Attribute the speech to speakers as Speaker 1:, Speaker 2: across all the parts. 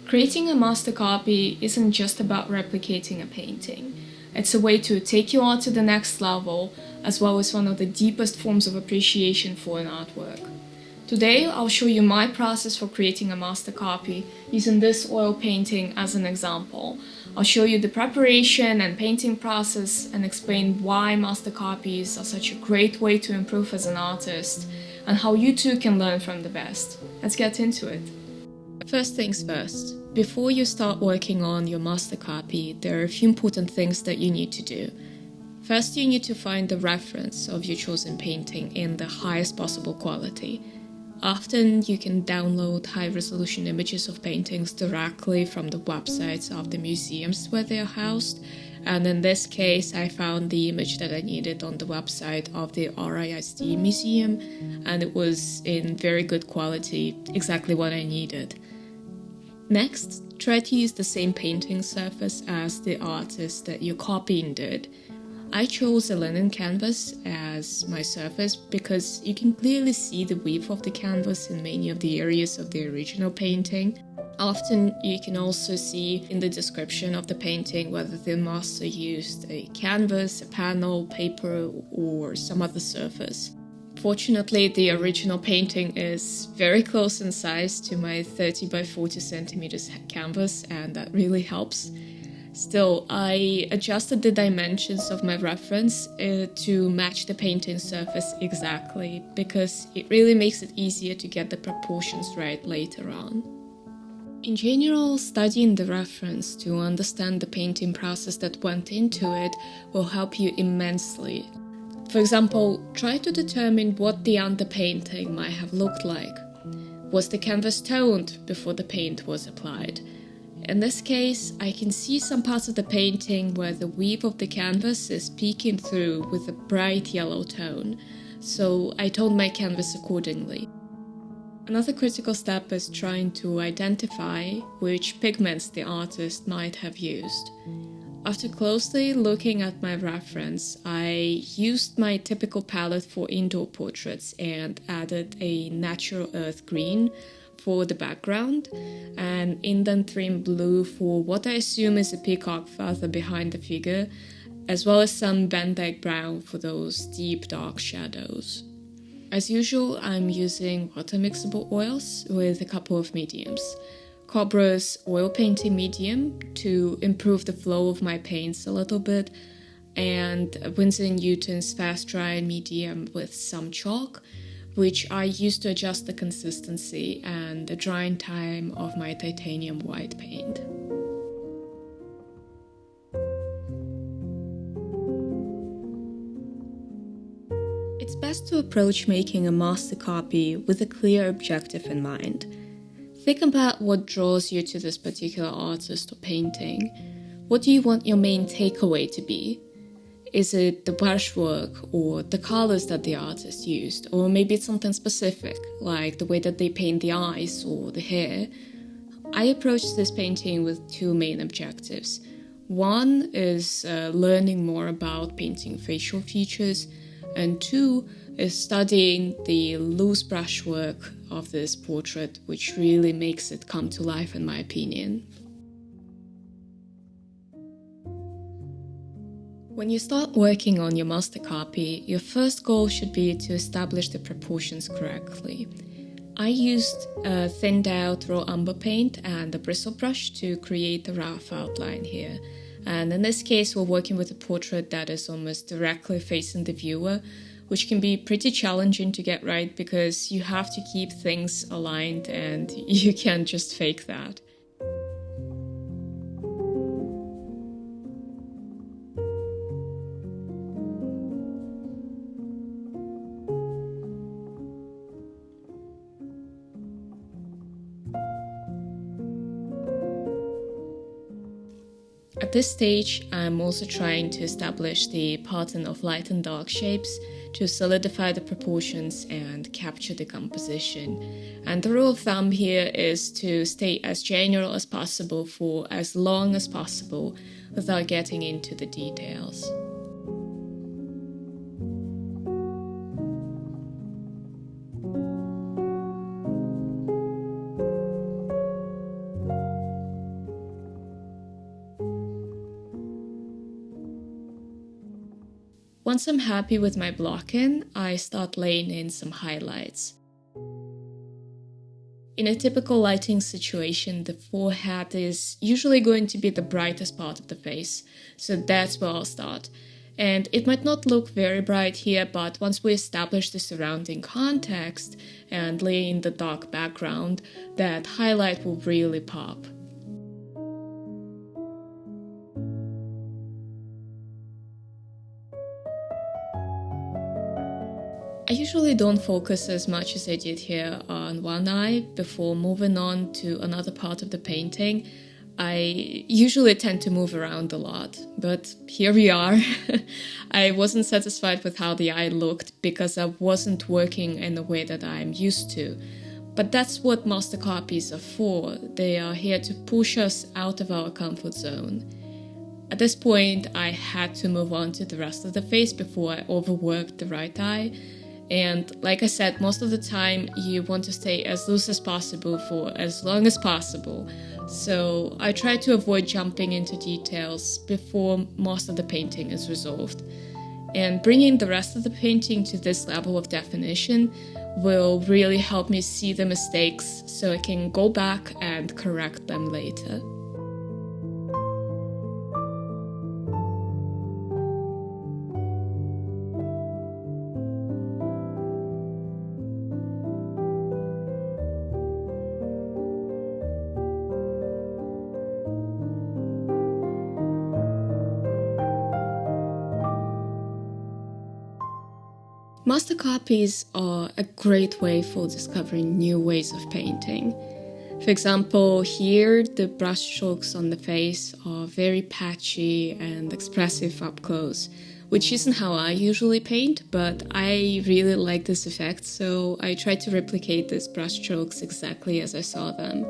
Speaker 1: Creating a master copy isn't just about replicating a painting. It's a way to take your art to the next level, as well as one of the deepest forms of appreciation for an artwork. Today, I'll show you my process for creating a master copy using this oil painting as an example. I'll show you the preparation and painting process and explain why master copies are such a great way to improve as an artist and how you too can learn from the best. Let's get into it. First things first, before you start working on your master copy, there are a few important things that you need to do. First, you need to find the reference of your chosen painting in the highest possible quality. Often, you can download high-resolution images of paintings directly from the websites of the museums where they are housed, and in this case, I found the image that I needed on the website of the RISD museum, and it was in very good quality, exactly what I needed. Next, try to use the same painting surface as the artist that you're copying did. I chose a linen canvas as my surface because you can clearly see the weave of the canvas in many of the areas of the original painting. Often you can also see in the description of the painting whether the master used a canvas, a panel, paper, or some other surface. Fortunately, the original painting is very close in size to my 30 by 40 centimeters canvas, and that really helps. Still, I adjusted the dimensions of my reference to match the painting surface exactly, because it really makes it easier to get the proportions right later on. In general, studying the reference to understand the painting process that went into it will help you immensely. For example, try to determine what the underpainting might have looked like. Was the canvas toned before the paint was applied? In this case, I can see some parts of the painting where the weave of the canvas is peeking through with a bright yellow tone, so I toned my canvas accordingly. Another critical step is trying to identify which pigments the artist might have used. After closely looking at my reference, I used my typical palette for indoor portraits and added a natural earth green for the background, and indanthrene blue for what I assume is a peacock feather behind the figure, as well as some Van Dyke brown for those deep dark shadows. As usual, I'm using water mixable oils with a couple of mediums. Cobra's oil painting medium to improve the flow of my paints a little bit, and Winsor & Newton's fast dry medium with some chalk, which I use to adjust the consistency and the drying time of my titanium white paint. It's best to approach making a master copy with a clear objective in mind. Think about what draws you to this particular artist or painting. What do you want your main takeaway to be? Is it the brushwork or the colors that the artist used? Or maybe it's something specific, like the way that they paint the eyes or the hair. I approached this painting with two main objectives. One is learning more about painting facial features, and two is studying the loose brushwork of this portrait, which really makes it come to life in my opinion. When you start working on your master copy, your first goal should be to establish the proportions correctly. I used a thinned out raw umber paint and a bristle brush to create the rough outline here. And in this case, we're working with a portrait that is almost directly facing the viewer, which can be pretty challenging to get right because you have to keep things aligned and you can't just fake that. At this stage, I'm also trying to establish the pattern of light and dark shapes to solidify the proportions and capture the composition. And the rule of thumb here is to stay as general as possible for as long as possible without getting into the details. Once I'm happy with my blocking, I start laying in some highlights. In a typical lighting situation, the forehead is usually going to be the brightest part of the face, so that's where I'll start. And it might not look very bright here, but once we establish the surrounding context and lay in the dark background, that highlight will really pop. I usually don't focus as much as I did here on one eye before moving on to another part of the painting. I usually tend to move around a lot, but here we are. I wasn't satisfied with how the eye looked because I wasn't working in the way that I'm used to. But that's what master copies are for. They are here to push us out of our comfort zone. At this point, I had to move on to the rest of the face before I overworked the right eye. And like I said, most of the time you want to stay as loose as possible for as long as possible. So I try to avoid jumping into details before most of the painting is resolved. And bringing the rest of the painting to this level of definition will really help me see the mistakes so I can go back and correct them later. Master copies are a great way for discovering new ways of painting. For example, here the brushstrokes on the face are very patchy and expressive up close, which isn't how I usually paint, but I really like this effect, so I try to replicate these brushstrokes exactly as I saw them.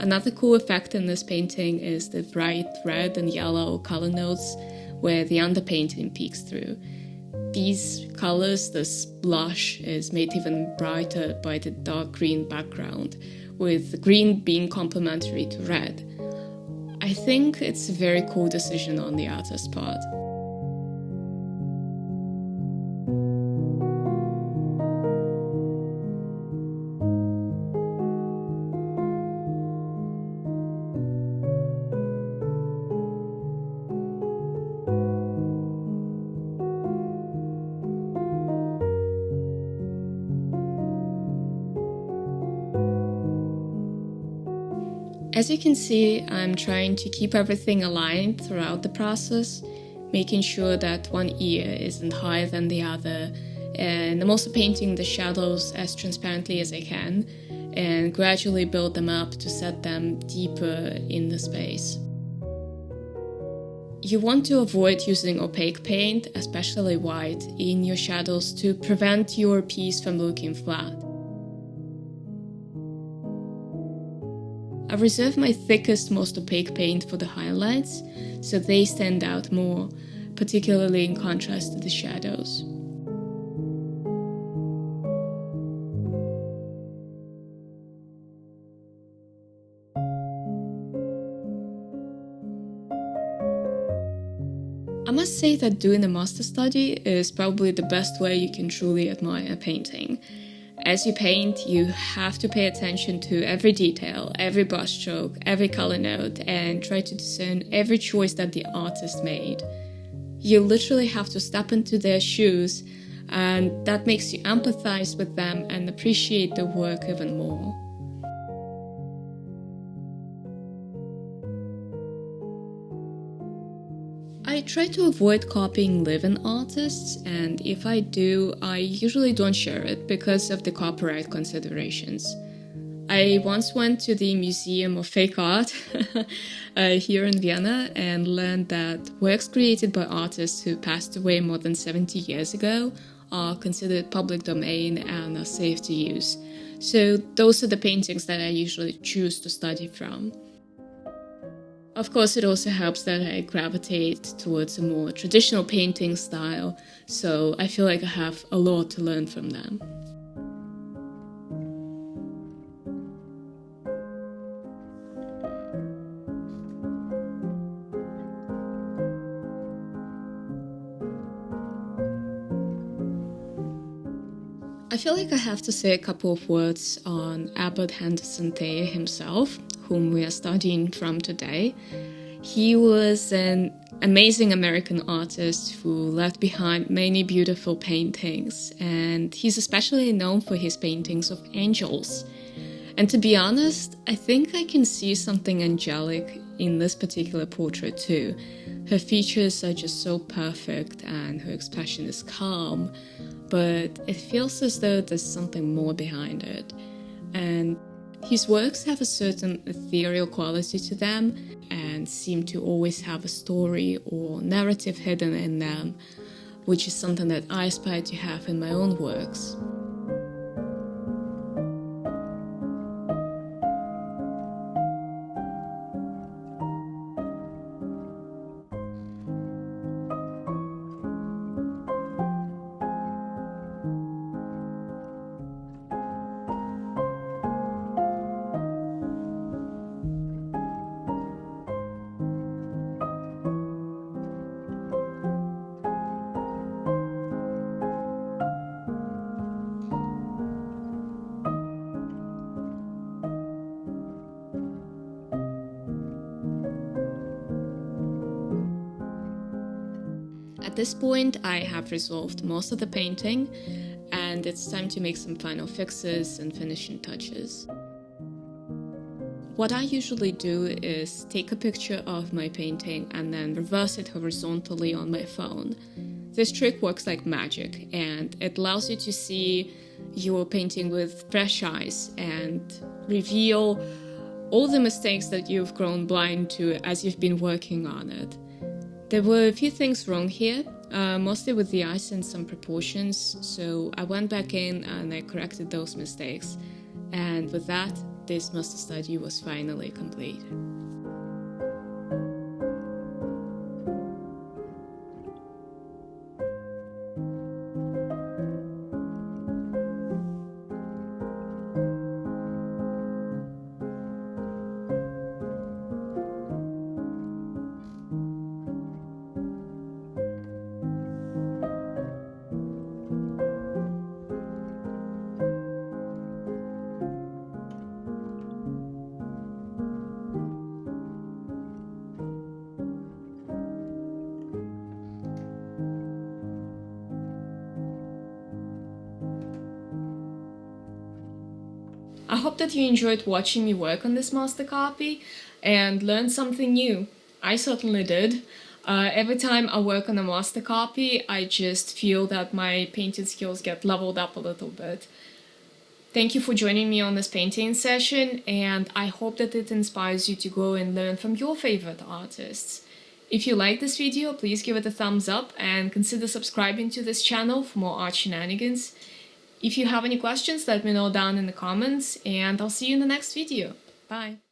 Speaker 1: Another cool effect in this painting is the bright red and yellow color notes where the underpainting peeks through. These colors, this blush, is made even brighter by the dark green background, with the green being complementary to red. I think it's a very cool decision on the artist's part. As you can see, I'm trying to keep everything aligned throughout the process, making sure that one ear isn't higher than the other, and I'm also painting the shadows as transparently as I can, and gradually build them up to set them deeper in the space. You want to avoid using opaque paint, especially white, in your shadows to prevent your piece from looking flat. I reserve my thickest, most opaque paint for the highlights, so they stand out more, particularly in contrast to the shadows. I must say that doing a master study is probably the best way you can truly admire a painting. As you paint, you have to pay attention to every detail, every brushstroke, every color note, and try to discern every choice that the artist made. You literally have to step into their shoes, and that makes you empathize with them and appreciate their work even more. I try to avoid copying living artists, and if I do, I usually don't share it because of the copyright considerations. I once went to the Museum of Fake Art here in Vienna and learned that works created by artists who passed away more than 70 years ago are considered public domain and are safe to use. So those are the paintings that I usually choose to study from. Of course, it also helps that I gravitate towards a more traditional painting style, so I feel like I have a lot to learn from them. I feel like I have to say a couple of words on Abbott Handerson Thayer himself, whom we are studying from today. He was an amazing American artist who left behind many beautiful paintings, and he's especially known for his paintings of angels. And to be honest, I think I can see something angelic in this particular portrait too. Her features are just so perfect and her expression is calm, but it feels as though there's something more behind it. And his works have a certain ethereal quality to them and seem to always have a story or narrative hidden in them, which is something that I aspire to have in my own works. At this point, I have resolved most of the painting, and it's time to make some final fixes and finishing touches. What I usually do is take a picture of my painting and then reverse it horizontally on my phone. This trick works like magic, and it allows you to see your painting with fresh eyes and reveal all the mistakes that you've grown blind to as you've been working on it. There were a few things wrong here, mostly with the eyes and some proportions, so I went back in and I corrected those mistakes. And with that, this master study was finally complete. I hope that you enjoyed watching me work on this master copy and learned something new. I certainly did. Every time I work on a master copy, I just feel that my painting skills get leveled up a little bit. Thank you for joining me on this painting session, and I hope that it inspires you to go and learn from your favorite artists. If you like this video, please give it a thumbs up and consider subscribing to this channel for more art shenanigans. If you have any questions, let me know down in the comments, and I'll see you in the next video. Bye!